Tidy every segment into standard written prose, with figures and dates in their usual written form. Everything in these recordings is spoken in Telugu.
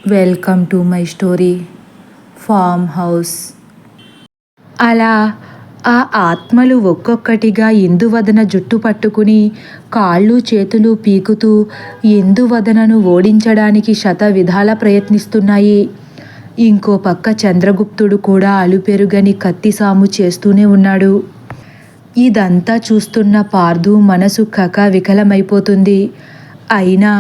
Welcome to my story farm house. అలా ఆ ఆత్మలు ఒక్కొక్కటిగా ఇందువదన జుట్టు పట్టుకుని కాళ్ళు చేతులు పీకుతూ ఇందువదనను ఓడించడానికి శత విధాల ప్రయత్నిస్తున్నాయి. ఇంకో పక్క చంద్రగుప్తుడు కూడా అలుపెరుగని కత్తిసాము చేస్తూనే ఉన్నాడు. ఇదంతా చూస్తున్న పార్థు మనసు కకావికలమైపోతుంది. అయినా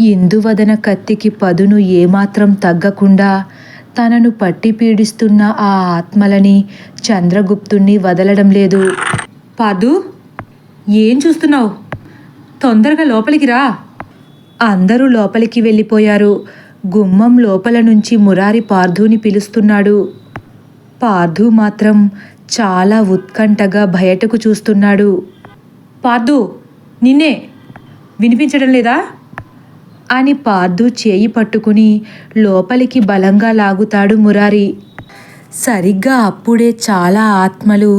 ఇందువదన కత్తికి పదును ఏమాత్రం తగ్గకుండా తనను పట్టి పీడిస్తున్న ఆ ఆత్మలని చంద్రగుప్తుణ్ణి వదలడం లేదు. పార్థు, ఏం చూస్తున్నావు? తొందరగా లోపలికి రా. అందరూ లోపలికి వెళ్ళిపోయారు. గుమ్మం లోపల నుంచి మురారి పార్థుని పిలుస్తున్నాడు. పార్థు మాత్రం చాలా ఉత్కంఠగా బయటకు చూస్తున్నాడు. పార్థు, నిన్నే, వినిపించడం లేదా అని పార్థు చేయి పట్టుకుని లోపలికి బలంగా లాగుతాడు మురారి. సరిగ్గా అప్పుడే చాలా ఆత్మలు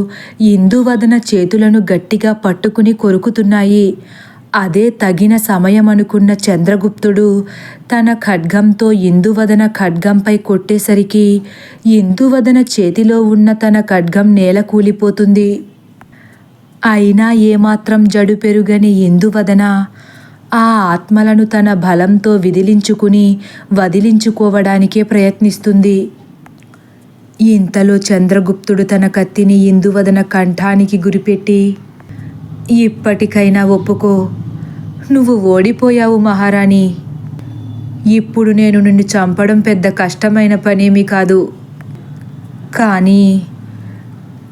ఇందువదన చేతులను గట్టిగా పట్టుకుని కొరుకుతున్నాయి. అదే తగిన సమయం అనుకున్న చంద్రగుప్తుడు తన ఖడ్గంతో ఇందువదన ఖడ్గంపై కొట్టేసరికి ఇందువదన చేతిలో ఉన్న తన ఖడ్గం నేల కూలిపోతుంది. అయినా ఏమాత్రం జడు పెరుగని ఇందువదన ఆ ఆత్మలను తన బలంతో వదిలించుకోవడానికే ప్రయత్నిస్తుంది. ఇంతలో చంద్రగుప్తుడు తన కత్తిని ఇందువదన కంఠానికి గురిపెట్టి, ఇప్పటికైనా ఒప్పుకో, నువ్వు ఓడిపోయావు మహారాణి. ఇప్పుడు నేను నిన్ను చంపడం పెద్ద కష్టమైన పనేమీ కాదు. కానీ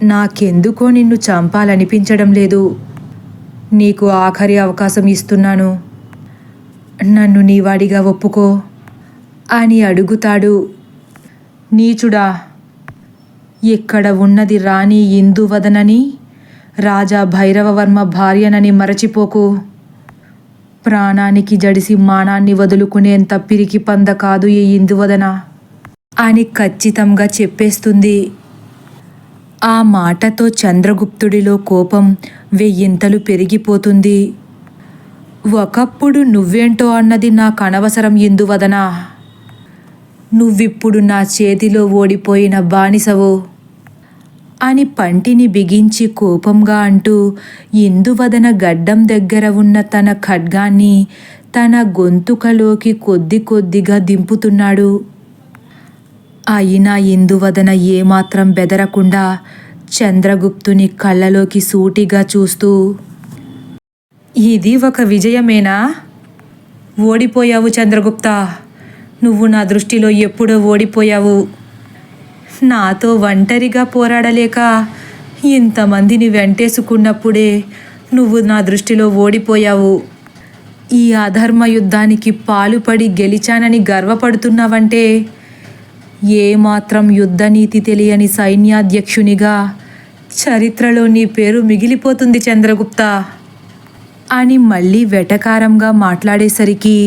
నాకెందుకో నిన్ను చంపాలనిపించడం లేదు. నీకు ఆఖరి అవకాశం ఇస్తున్నాను. నన్ను నీవాడిగా ఒప్పుకో అని అడుగుతాడు. నీచుడా, ఇక్కడ ఉన్నది రాణి ఇందువదనని, రాజా భైరవవర్మ భార్యనని మరచిపోకు. ప్రాణానికి జడిసి మానాన్ని వదులుకునేంత పిరికి పంద కాదు ఈ ఇందువదన అని ఖచ్చితంగా చెప్పేస్తుంది. ఆ మాటతో చంద్రగుప్తుడిలో కోపం వెయ్యింతలు పెరిగిపోతుంది. ఒకప్పుడు నువ్వేంటో అన్నది నాకు అనవసరం ఇందువదన. నువ్విప్పుడు నా చేతిలో ఓడిపోయిన బానిసవు అని పంటిని బిగించి కోపంగా అంటూ ఇందువదన గడ్డం దగ్గర ఉన్న తన ఖడ్గాన్ని తన గొంతుకలోకి కొద్దిగా దింపుతున్నాడు. అయినా ఇందువదన ఏమాత్రం బెదరకుండా చంద్రగుప్తుని కళ్ళలోకి సూటిగా చూస్తూ, ఇది ఒక విజయమేనా? ఓడిపోయావు చంద్రగుప్త. నువ్వు నా దృష్టిలో ఎప్పుడో ఓడిపోయావు. నాతో ఒంటరిగా పోరాడలేక ఇంతమందిని వెంటేసుకున్నప్పుడే నువ్వు నా దృష్టిలో ఓడిపోయావు. ఈ అధర్మ యుద్ధానికి పాలుపడి గెలిచానని గర్వపడుతున్నావంటే ఏమాత్రం యుద్ధనీతి తెలియని సైన్యాధ్యక్షునిగా చరిత్రలో నీ పేరు మిగిలిపోతుంది చంద్రగుప్త అని మళ్ళీ వెటకారంగా మాట్లాడేసరికి,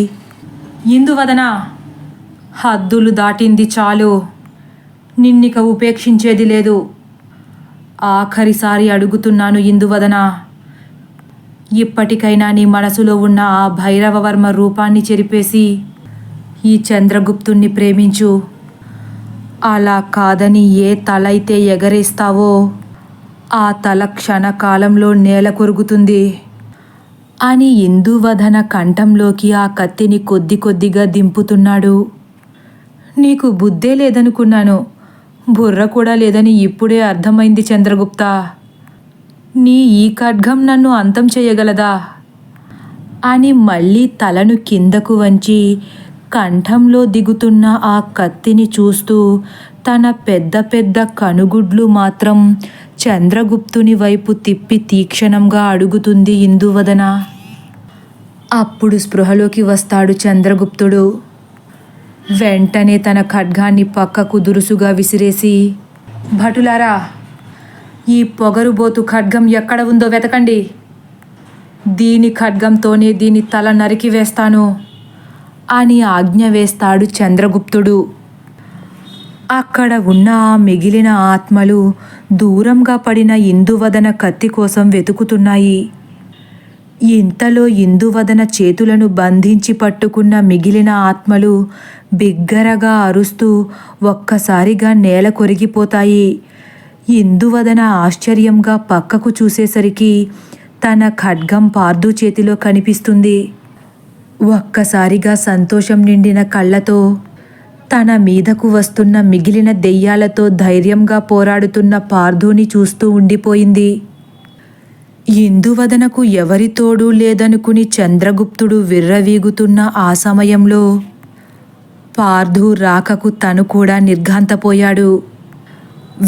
ఇందువదన, హద్దులు దాటింది చాలు. నిన్నిక ఉపేక్షించేది లేదు. ఆఖరిసారి అడుగుతున్నాను ఇందువదన, ఇప్పటికైనా నీ మనసులో ఉన్న ఆ భైరవవర్మ రూపాన్ని చెరిపేసి ఈ చంద్రగుప్తుణ్ణి ప్రేమించు. అలా కాదని ఏ తలైతే ఎగరేస్తావో ఆ తల క్షణకాలంలో నేల కొరుగుతుంది అని ఇందువదన కంఠంలోకి ఆ కత్తిని కొద్దిగా దింపుతున్నాడు. నీకు బుద్ధే లేదనుకున్నాను, బుర్ర కూడా లేదని ఇప్పుడే అర్థమైంది చంద్రగుప్త. నీ ఈ ఖడ్గం నన్ను అంతం చేయగలదా అని మళ్ళీ తలను కిందకు వంచి కంఠంలో దిగుతున్న ఆ కత్తిని చూస్తూ తన పెద్ద కనుగుడ్లు మాత్రం చంద్రగుప్తుని వైపు తిప్పి తీక్షణంగా అడుగుతుంది ఇందువదన. అప్పుడు స్పృహలోకి వస్తాడు చంద్రగుప్తుడు. వెంటనే తన ఖడ్గాన్ని పక్కకు దురుసుగా విసిరేసి, భటులారా, ఈ పొగరుబోతు ఖడ్గం ఎక్కడ ఉందో వెతకండి. దీని ఖడ్గంతోనే దీని తల నరికి వేస్తాను అని ఆజ్ఞ వేస్తాడు చంద్రగుప్తుడు. అక్కడ ఉన్న ఆ మిగిలిన ఆత్మలు దూరంగా పడిన ఇందువదన కత్తి కోసం వెతుకుతున్నాయి. ఇంతలో ఇందువదన చేతులను బంధించి పట్టుకున్న మిగిలిన ఆత్మలు బిగ్గరగా అరుస్తూ ఒక్కసారిగా నేల కొరిగిపోతాయి. ఇందువదన ఆశ్చర్యంగా పక్కకు చూసేసరికి తన ఖడ్గం పార్థు చేతిలో కనిపిస్తుంది. ఒక్కసారిగా సంతోషం నిండిన కళ్ళతో తన మీదకు వస్తున్న మిగిలిన దెయ్యాలతో ధైర్యంగా పోరాడుతున్న పార్థుని చూస్తూ ఉండిపోయింది. ఇందువదనకు ఎవరి తోడు లేదనుకుని చంద్రగుప్తుడు విర్రవీగుతున్న ఆ సమయంలో పార్థు రాకకు తను కూడా నిర్ఘాంతపోయాడు.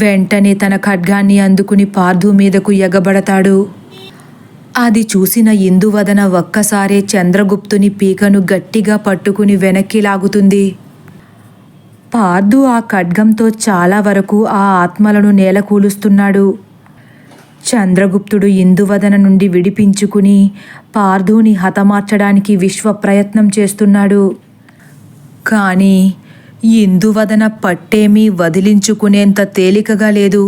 వెంటనే తన ఖడ్గాన్ని అందుకుని పార్థు మీదకు ఎగబడతాడు. అది చూసిన ఇందువదన ఒక్కసారే చంద్రగుప్తుని పీకను గట్టిగా పట్టుకుని వెనక్కి లాగుతుంది. పార్థు ఆ ఖడ్గంతో చాలా వరకు ఆ ఆత్మలను నేలకూలుస్తున్నాడు. చంద్రగుప్తుడు ఇందువదన నుండి విడిపించుకుని పార్థుని హతమార్చడానికి విశ్వ ప్రయత్నం చేస్తున్నాడు. కానీ ఇందువదన పట్టేమీ వదిలించుకునేంత తేలికగా లేదు.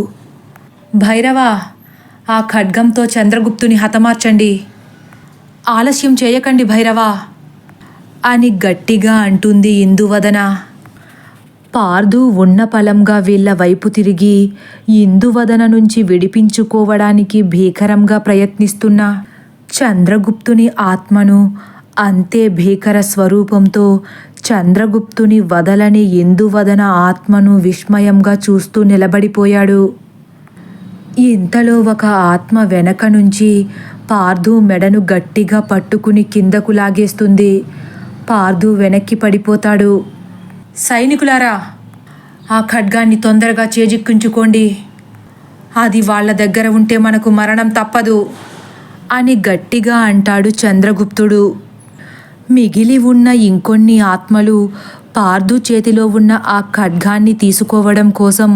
భైరవా, ఆ ఖడ్గంతో చంద్రగుప్తుని హతమార్చండి, ఆలస్యం చేయకండి భైరవా అని గట్టిగా అంటుంది ఇందువదన. పార్థు ఉన్నపలంగా వీళ్ళ వైపు తిరిగి ఇందువదన నుంచి విడిపించుకోవడానికి భీకరంగా ప్రయత్నిస్తున్న చంద్రగుప్తుని ఆత్మను అంతే భీకర స్వరూపంతో చంద్రగుప్తుని వదలని ఇందువదన ఆత్మను విస్మయంగా చూస్తూ నిలబడిపోయాడు. ఇంతలో ఒక ఆత్మ వెనక నుంచి పార్థు మెడను గట్టిగా పట్టుకుని కిందకు లాగేస్తుంది. పార్థు వెనక్కి పడిపోతాడు. సైనికులారా, ఆ ఖడ్గాన్ని తొందరగా చేజిక్కించుకోండి, అది వాళ్ళ దగ్గర ఉంటే మనకు మరణం తప్పదు అని గట్టిగా అంటాడు చంద్రగుప్తుడు. మిగిలి ఉన్న ఇంకొన్ని ఆత్మలు పార్థు చేతిలో ఉన్న ఆ ఖడ్గాన్ని తీసుకోవడం కోసం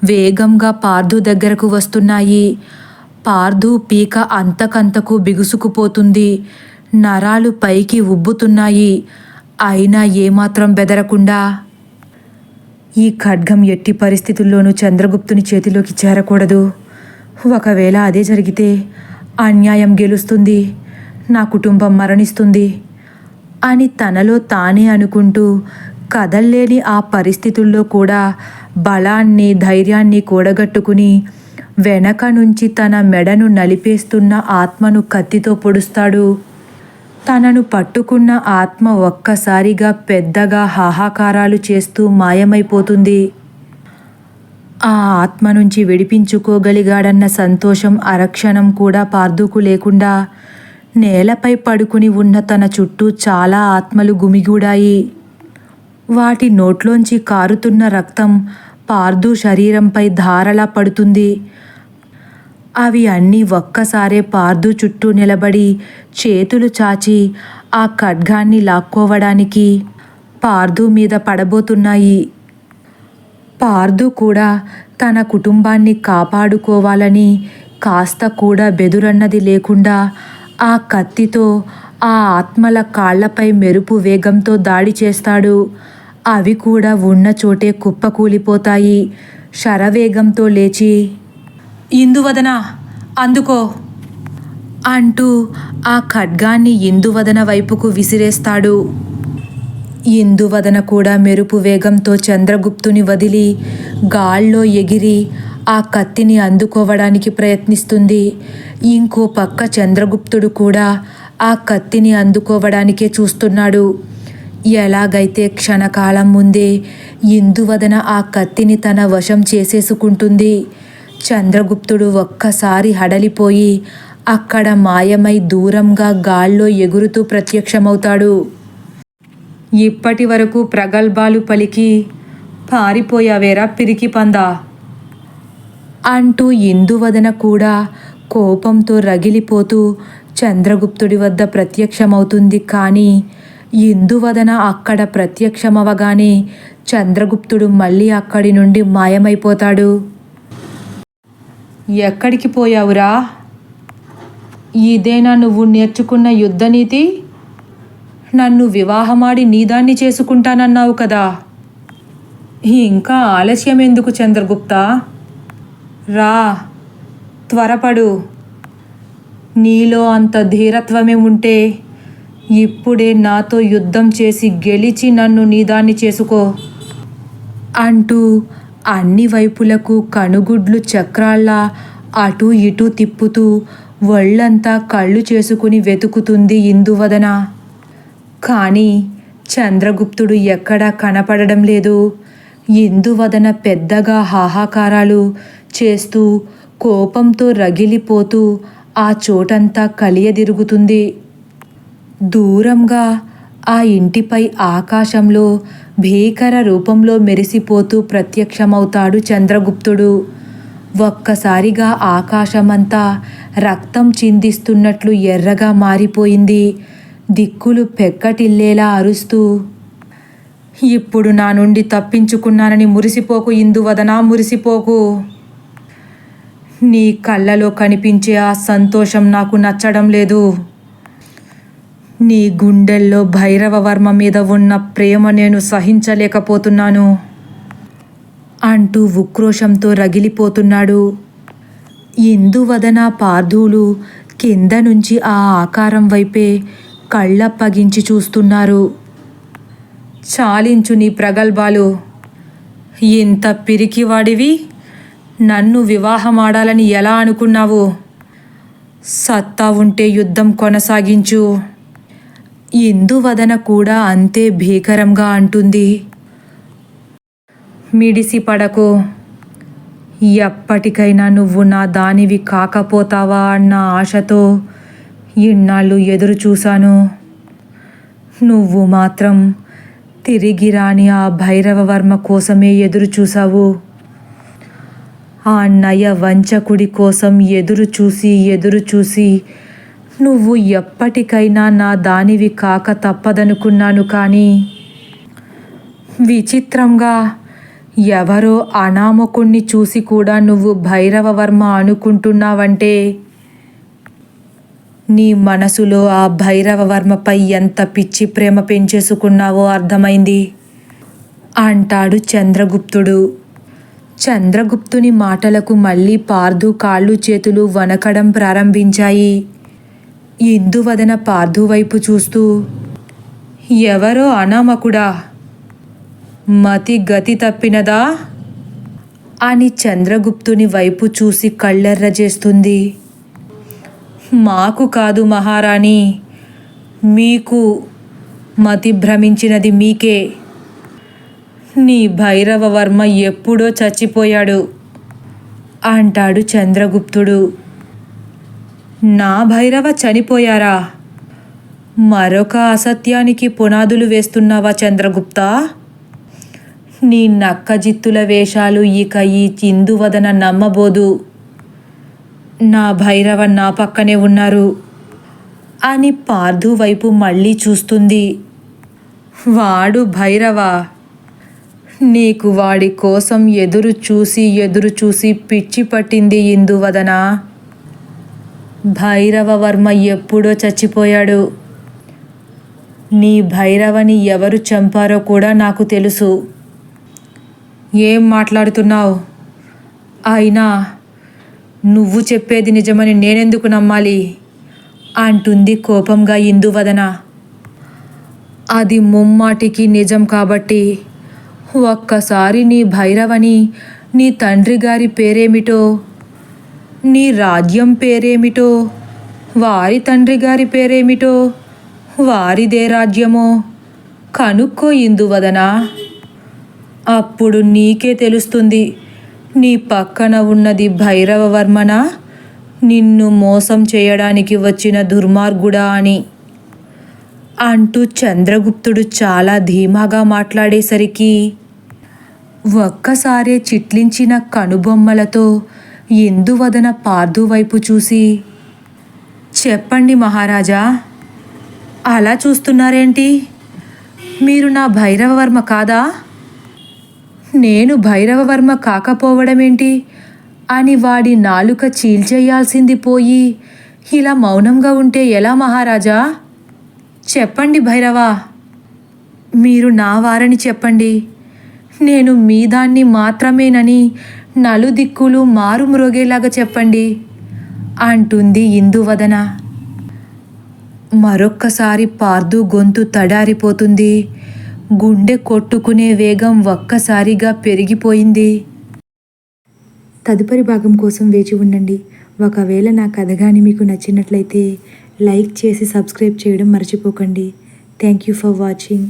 వేగంగా పార్థు దగ్గరకు వస్తున్నాయి. పార్థు పీక అంతకంతకు బిగుసుకుపోతుంది. నరాలు పైకి ఉబ్బుతున్నాయి. అయినా ఏమాత్రం బెదరకుండా, ఈ ఖడ్గం ఎట్టి పరిస్థితుల్లోనూ చంద్రగుప్తుని చేతిలోకి చేరకూడదు. ఒకవేళ అదే జరిగితే అన్యాయం గెలుస్తుంది, నా కుటుంబం మరణిస్తుంది అని తనలో తానే అనుకుంటూ కదల్లేని ఆ పరిస్థితుల్లో కూడా బలాన్ని ధైర్యాన్ని కూడగట్టుకుని వెనక నుంచి తన మెడను నలిపేస్తున్న ఆత్మను కత్తితో పొడుస్తాడు. తనను పట్టుకున్న ఆత్మ ఒక్కసారిగా పెద్దగా హాహాకారాలు చేస్తూ మాయమైపోతుంది. ఆ ఆత్మ నుంచి విడిపించుకోగలిగాడన్న సంతోషం అరక్షణం కూడా పార్థుకు లేకుండా నేలపై పడుకుని ఉన్న తన చుట్టూ చాలా ఆత్మలు గుమిగూడాయి. వాటి నోట్లోంచి కారుతున్న రక్తం పార్థు శరీరంపై ధారలా పడుతుంది. అవి అన్నీ ఒక్కసారే పార్థు చుట్టూ నిలబడి చేతులు చాచి ఆ ఖడ్గాన్ని లాక్కోవడానికి పార్థు మీద పడబోతున్నాయి. పార్థు కూడా తన కుటుంబాన్ని కాపాడుకోవాలని కాస్త కూడా బెదురన్నది లేకుండా ఆ కత్తితో ఆ ఆత్మల కాళ్లపై మెరుపు వేగంతో దాడి చేస్తాడు. అవి కూడా ఉన్న చోటే కుప్పకూలిపోతాయి. శరవేగంతో లేచి, ఇందువదన అందుకో అంటూ ఆ ఖడ్గాన్ని ఇందువదన వైపుకు విసిరేస్తాడు. ఇందువదన కూడా మెరుపు వేగంతో చంద్రగుప్తుని వదిలి గాల్లో ఎగిరి ఆ కత్తిని అందుకోవడానికి ప్రయత్నిస్తుంది. ఇంకో పక్క చంద్రగుప్తుడు కూడా ఆ కత్తిని అందుకోవడానికే చూస్తున్నాడు. ఎలాగైతే క్షణకాలం ముందే ఇందువదన ఆ కత్తిని తన వశం చేసేసుకుంటుంది. చంద్రగుప్తుడు ఒక్కసారి హడలిపోయి అక్కడ మాయమై దూరంగా గాల్లో ఎగురుతూ ప్రత్యక్షమవుతాడు. ఇప్పటి వరకు ప్రగల్భాలు పలికి పారిపోయావేరా పిరికి పందా అంటూ ఇందువదన కూడా కోపంతో రగిలిపోతూ చంద్రగుప్తుడి వద్ద ప్రత్యక్షమవుతుంది. కానీ ఇందువదన అక్కడ ప్రత్యక్షమవగానే చంద్రగుప్తుడు మళ్ళీ అక్కడి నుండి మాయమైపోతాడు. ఎక్కడికి పోయావురా? ఇదేనా నువ్వు నేర్చుకున్న యుద్ధనీతి? నన్ను వివాహమాడి నీదాన్ని చేసుకుంటానన్నావు కదా, ఇంకా ఆలస్యం ఎందుకు చంద్రగుప్త? రా, త్వరపడు నీలో అంత ధీరత్వమే ఉంటే ఇప్పుడే నాతో యుద్ధం చేసి గెలిచి నన్ను నీదాన్ని చేసుకో అంటూ అన్ని వైపులకు కనుగుడ్లు చక్రాల్లా అటూ ఇటూ తిప్పుతూ ఒళ్ళంతా కళ్ళు చేసుకుని వెతుకుతుంది ఇందువదన. కానీ చంద్రగుప్తుడు ఎక్కడా కనపడడం లేదు. ఇందువదన పెద్దగా హాహాకారాలు చేస్తూ కోపంతో రగిలిపోతూ ఆ చోటంతా కలియదిరుగుతుంది. దూరంగా ఆ ఇంటిపై ఆకాశంలో భీకర రూపంలో మెరిసిపోతూ ప్రత్యక్షమవుతాడు చంద్రగుప్తుడు. ఒక్కసారిగా ఆకాశమంతా రక్తం చిందిస్తున్నట్లు ఎర్రగా మారిపోయింది. దిక్కులు పెక్కటిల్లేలా అరుస్తూ, ఇప్పుడు నా నుండి తప్పించుకున్నానని మురిసిపోకు ఇందువదన, మురిసిపోకు. నీ కళ్ళలో కనిపించే ఆ సంతోషం నాకు నచ్చడం లేదు. నీ గుండెల్లో భైరవవర్మ మీద ఉన్న ప్రేమ నేను సహించలేకపోతున్నాను అంటూ ఉక్రోషంతో రగిలిపోతున్నాడు. ఇందువదన పార్థువులు కింద నుంచి ఆ ఆకారం వైపే కళ్ళప్పగించి చూస్తున్నారు. చాలించు నీ ప్రగల్భాలు. ఇంత పిరికివాడివి నన్ను వివాహమాడాలని ఎలా అనుకున్నావు? సత్తా ఉంటే యుద్ధం కొనసాగించు. ఇందువదన కూడా అంతే భీకరంగా అంటుంది. మిడిసి పడకు. ఎప్పటికైనా నువ్వు నా దానివి కాకపోతావా అన్న ఆశతో ఇన్నాళ్ళు ఎదురు చూశాను. నువ్వు మాత్రం తిరిగి రాని ఆ భైరవవర్మ కోసమే ఎదురు చూశావు. ఆ నయ వంచకుడి కోసం ఎదురు చూసి నువ్వు ఎప్పటికైనా నా దానివి కాక తప్పదనుకున్నాను. కానీ విచిత్రంగా ఎవరో అనామకుణ్ణి చూసి కూడా నువ్వు భైరవవర్మ అనుకుంటున్నావంటే నీ మనసులో ఆ భైరవవర్మపై ఎంత పిచ్చి ప్రేమ పెంచేసుకున్నావో అర్థమైంది అంటాడు చంద్రగుప్తుడు. చంద్రగుప్తుని మాటలకు మళ్ళీ పార్థు కాళ్ళు చేతులు వణకడం ప్రారంభించాయి. ఇందువదన పార్థు వైపు చూస్తూ, ఎవరో అనామకుడా? మతి గతి తప్పినదా అని చంద్రగుప్తుని వైపు చూసి కళ్ళెర్ర చేస్తుంది. మాకు కాదు మహారాణి, మీకు మతి భ్రమించినది మీకే. నీ భైరవవర్మ ఎప్పుడో చచ్చిపోయాడు అంటాడు చంద్రగుప్తుడు. నా భైరవ చనిపోయారా? మరొక అసత్యానికి పునాదులు వేస్తున్నావా చంద్రగుప్త? నీ నక్కజిత్తుల వేషాలు ఇక ఈ ఇందువదన నమ్మబోదు. నా భైరవ నా పక్కనే ఉన్నారు అని పార్థు వైపు మళ్ళీ చూస్తుంది. వాడు భైరవ? నీకు వాడి కోసం ఎదురు చూసి పిచ్చి పట్టింది ఇందువదన. భైరవవర్మ ఎప్పుడో చచ్చిపోయాడు. నీ భైరవని ఎవరు చంపారో కూడా నాకు తెలుసు. ఏం మాట్లాడుతున్నావు? అయినా నువ్వు చెప్పేది నిజమని నేనెందుకు నమ్మాలి అంటుంది కోపంగా ఇందువదన. అది ముమ్మాటికి నిజం కాబట్టి ఒక్కసారి నీ భైరవని, నీ తండ్రి గారి పేరేమిటో, నీ రాజ్యం పేరేమిటో, వారి తండ్రి గారి పేరేమిటో, వారిదే రాజ్యమో కనుక్కో ఇందువదన. అప్పుడు నీకే తెలుస్తుంది నీ పక్కన ఉన్నది భైరవవర్మనా, నిన్ను మోసం చేయడానికి వచ్చిన దుర్మార్గుడా అని అంటూ చంద్రగుప్తుడు చాలా ధీమాగా మాట్లాడేసరికి ఒక్కసారే చిట్లించిన కనుబొమ్మలతో ఇందువదన పార్థు వైపు చూసి, చెప్పండి మహారాజా, అలా చూస్తున్నారేంటి? మీరు నా భైరవవర్మ కాదా? నేను భైరవవర్మ కాకపోవడమేంటి అని వాడి నాలుక చీల్చేయాల్సింది పోయి ఇలా మౌనంగా ఉంటే ఎలా మహారాజా? చెప్పండి భైరవా, మీరు నా వారని చెప్పండి. నేను మీ దాన్ని మాత్రమేనని నలుదిక్కులు మారుమ్రోగేలాగా చెప్పండి అంటుంది ఇందువదన. మరొక్కసారి పార్థు గొంతు తడారిపోతుంది. గుండె కొట్టుకునే వేగం ఒక్కసారిగా పెరిగిపోయింది. తదుపరి భాగం కోసం వేచి ఉండండి. ఒకవేళ నా కథ కానీ మీకు నచ్చినట్లయితే లైక్ చేసి సబ్స్క్రైబ్ చేయడం మర్చిపోకండి. Thank you for watching.